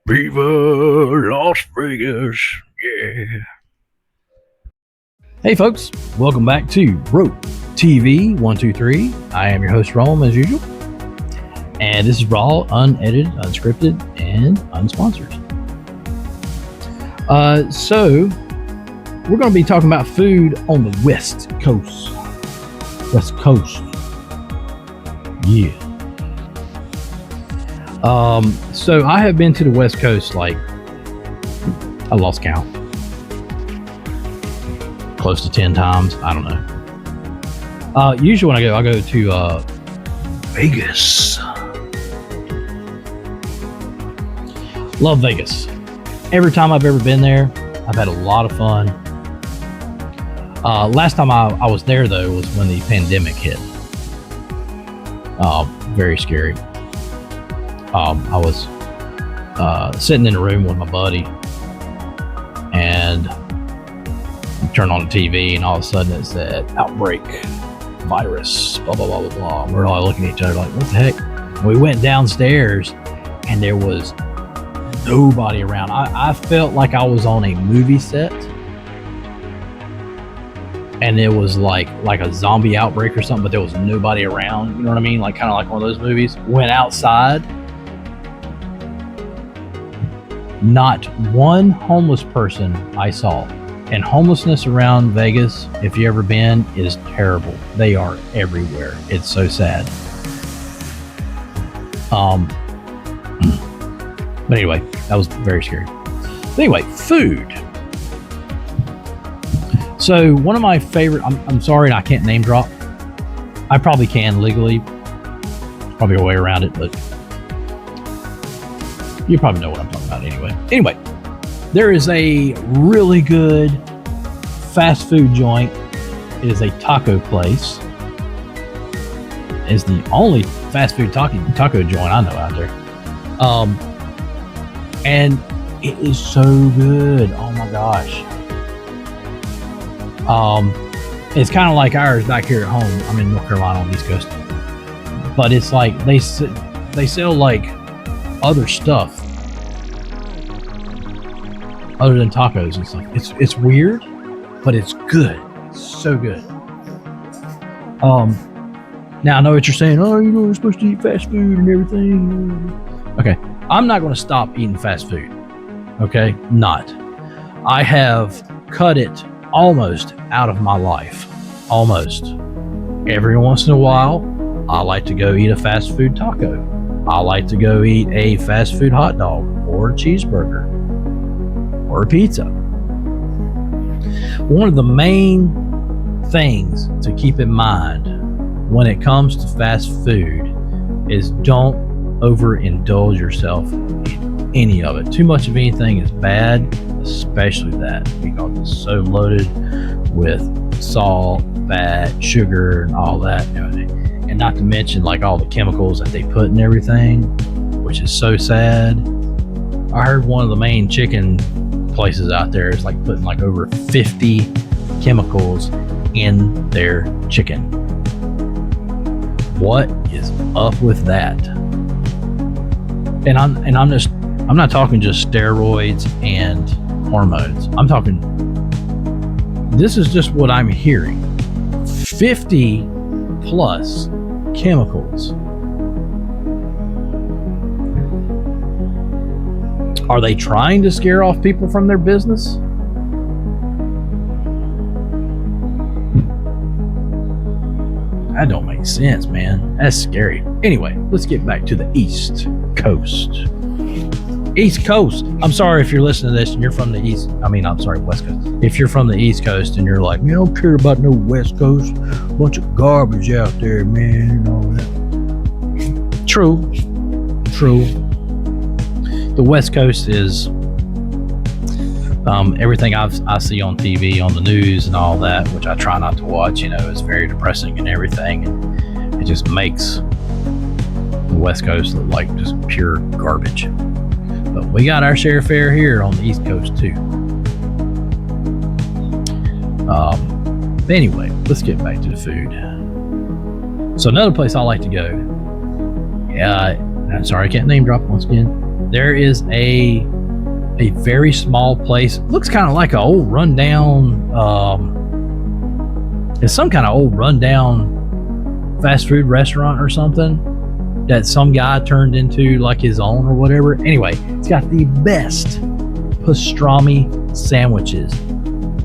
Viva Las Vegas. Yeah. Hey folks, welcome back to Broketv123. I am your host Rome as usual. And this is raw, unedited, unscripted, and unsponsored. So we're going to be talking about food on the West Coast. West Coast. Yeah. So I have been to the West Coast, like, I lost count. Close to 10 times. I don't know. Usually when I go to Vegas. Love Vegas. Every time I've ever been there, I've had a lot of fun. Last time I was there, though, was when the pandemic hit. Very scary. I was sitting in a room with my buddy, and I turned on the TV, and all of a sudden it said outbreak, virus, blah blah blah blah blah. And we're all looking at each other like, what the heck? And we went downstairs, and there was nobody around. I felt like I was on a movie set, and it was like a zombie outbreak or something, but there was nobody around. You know what I mean? Like kind of like one of those movies. Went outside. Not one homeless person I saw. And homelessness around Vegas, if you ever been, is terrible. They are everywhere. It's so sad. But anyway, that was very scary. But anyway, food. So one of my favorite, I'm sorry I can't name drop. I probably can legally. Probably a way around it, but you probably know what I'm talking about anyway. Anyway, there is a really good fast food joint. It is a taco place. It's the only fast food taco joint I know out there. And it is so good. Oh my gosh. It's kind of like ours back here at home. I'm in North Carolina on the East Coast. But it's like they sell like other stuff other than tacos and stuff. It's weird, but it's good. It's so good. Now I know what you're saying. Oh, you know, we're supposed to eat fast food and everything. Okay, I'm not going to stop eating fast food. Okay, not. I have cut it almost out of my life. Almost. Every once in a while, I like to go eat a fast food taco. I like to go eat a fast food hot dog or a cheeseburger or a pizza. One of the main things to keep in mind when it comes to fast food is don't overindulge yourself in any of it. Too much of anything is bad, especially that, because it's so loaded with salt, fat, sugar, and all that. And not to mention like all the chemicals that they put in everything, which is so sad. I heard one of the main chicken places out there is like putting like over 50 chemicals in their chicken. What is up with that? And I'm not talking just steroids and hormones. I'm talking, this is just what I'm hearing. 50 plus chemicals. Are they trying to scare off people from their business? That don't make sense, man. That's scary. Anyway, let's get back to the East Coast. East Coast. I'm sorry if you're listening to this and you're from the East. I'm sorry, West Coast. If you're from the East Coast and you're like, man, I don't care about no West Coast. Bunch of garbage out there, man, and all that. True. The West Coast is everything I see on TV, on the news and all that, which I try not to watch, is very depressing and everything. And it just makes the West Coast look like just pure garbage. But we got our share of fare here on the East Coast too. Anyway, let's get back to the food. So another place I like to go, I'm sorry, I can't name drop once again. there is a very small place. Looks kind of like an old rundown. It's some kind of old rundown fast food restaurant or something that some guy turned into like his own or whatever. Anyway, it's got the best pastrami sandwiches.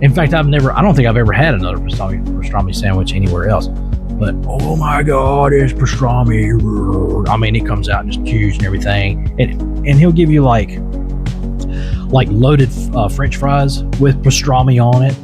In fact, I don't think I've ever had another pastrami sandwich anywhere else. But oh my God, it's pastrami. I mean, it comes out just huge and everything. And he'll give you like loaded French fries with pastrami on it.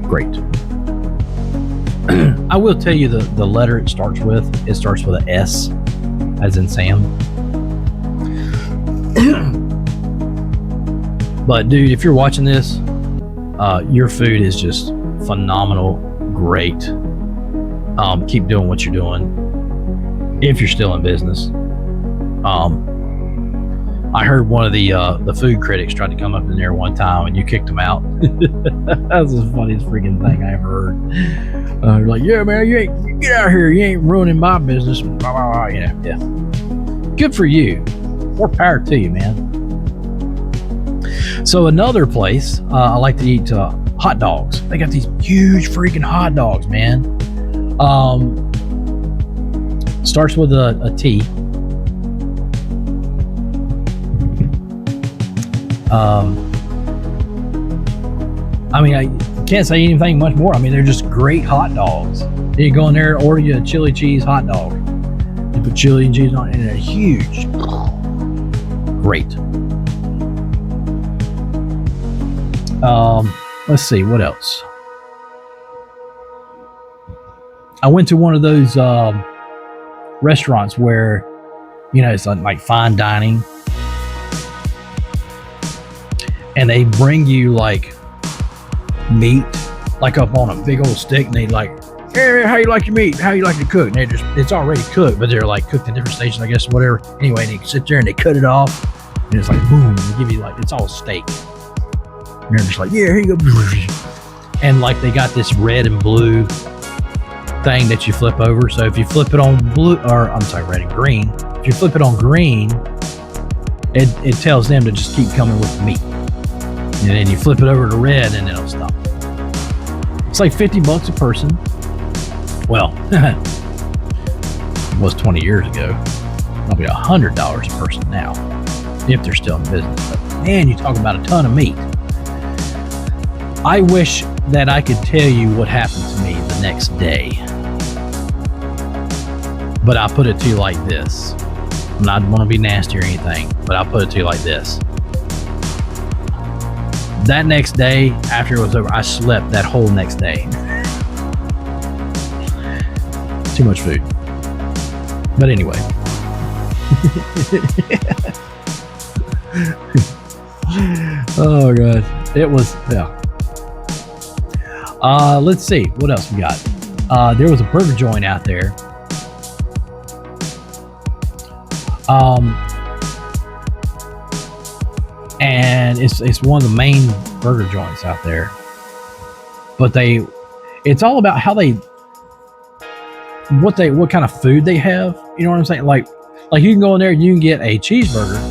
Great. I will tell you the letter it starts with. It starts with a S, as in Sam. But dude, if you're watching this, your food is just phenomenal, great. Keep doing what you're doing if you're still in business. I heard one of the food critics tried to come up in there one time and you kicked him out. That's the funniest freaking thing I ever heard. Like, yeah, man, you get out of here. You ain't ruining my business. Yeah. Good for you. More power to you, man. So another place I like to eat hot dogs. They got these huge freaking hot dogs, man. Starts with a T. I mean, I can't say anything much more. I mean, they're just great hot dogs. You go in there, order you a chili cheese hot dog. You put chili and cheese on it, and they're huge. Great. Let's see, what else? I went to one of those restaurants where, you know, it's like fine dining. And they bring you like meat, like up on a big old stick, and they like, hey, how you like your meat? How you like it cooked? And it's already cooked, but they're like cooked in different stations, I guess, whatever. Anyway, and you sit there and they cut it off, and it's like boom, they give you like, it's all steak. And they're just like, yeah, here you go. And like they got this red and blue thing that you flip over. So if you flip it on blue, or I'm sorry, red and green. If you flip it on green, it tells them to just keep coming with the meat. And then you flip it over to red and it'll stop. It's like $50 a person. Well, it was 20 years ago. Probably $100 a person now, if they're still in business. But man, you talk about a ton of meat. I wish that I could tell you what happened to me the next day. But I'll put it to you like this. I'm not want to be nasty or anything, but I'll put it to you like this. That next day, after it was over, I slept that whole next day. Too much food. But anyway. Oh, God. It was, yeah. Let's see. What else we got? There was a burger joint out there. And it's one of the main burger joints out there. But it's all about how what kind of food they have. You know what I'm saying? Like you can go in there and you can get a cheeseburger,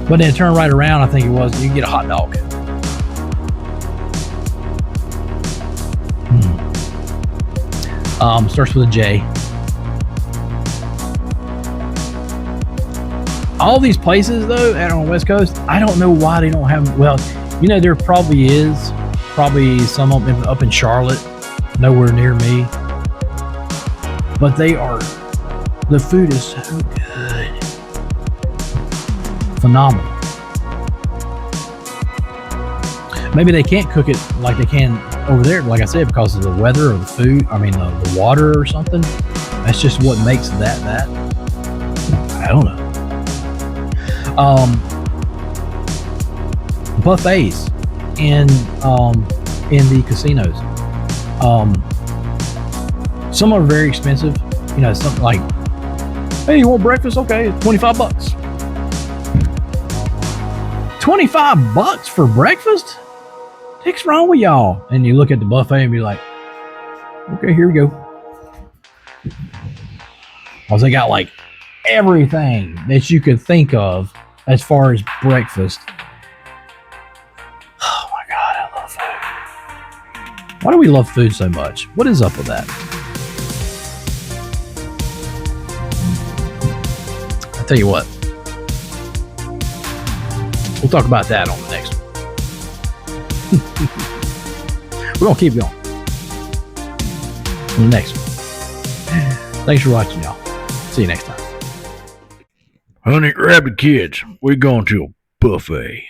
but then turn right around, I think it was, you can get a hot dog. Starts with a J. All these places, though, out on the West Coast, I don't know why they don't have. Well, you know, there probably some up in Charlotte, nowhere near me. But the food is so good, phenomenal. Maybe they can't cook it like they can over there, like I said, because of the weather or the food. I mean, the water or something. That's just what makes that. I don't know. Buffets in the casinos. Some are very expensive. You know, something like, hey, you want breakfast? Okay, it's $25. $25 for breakfast? What's wrong with y'all? And you look at the buffet and be like, okay, here we go. Because they got like everything that you could think of as far as breakfast. Oh my God, I love food. Why do we love food so much? What is up with that? I'll tell you what. We'll talk about that on the next one. We're going to keep going. On the next one. Thanks for watching, y'all. See you next time. Honey, grab the kids. We're going to a buffet.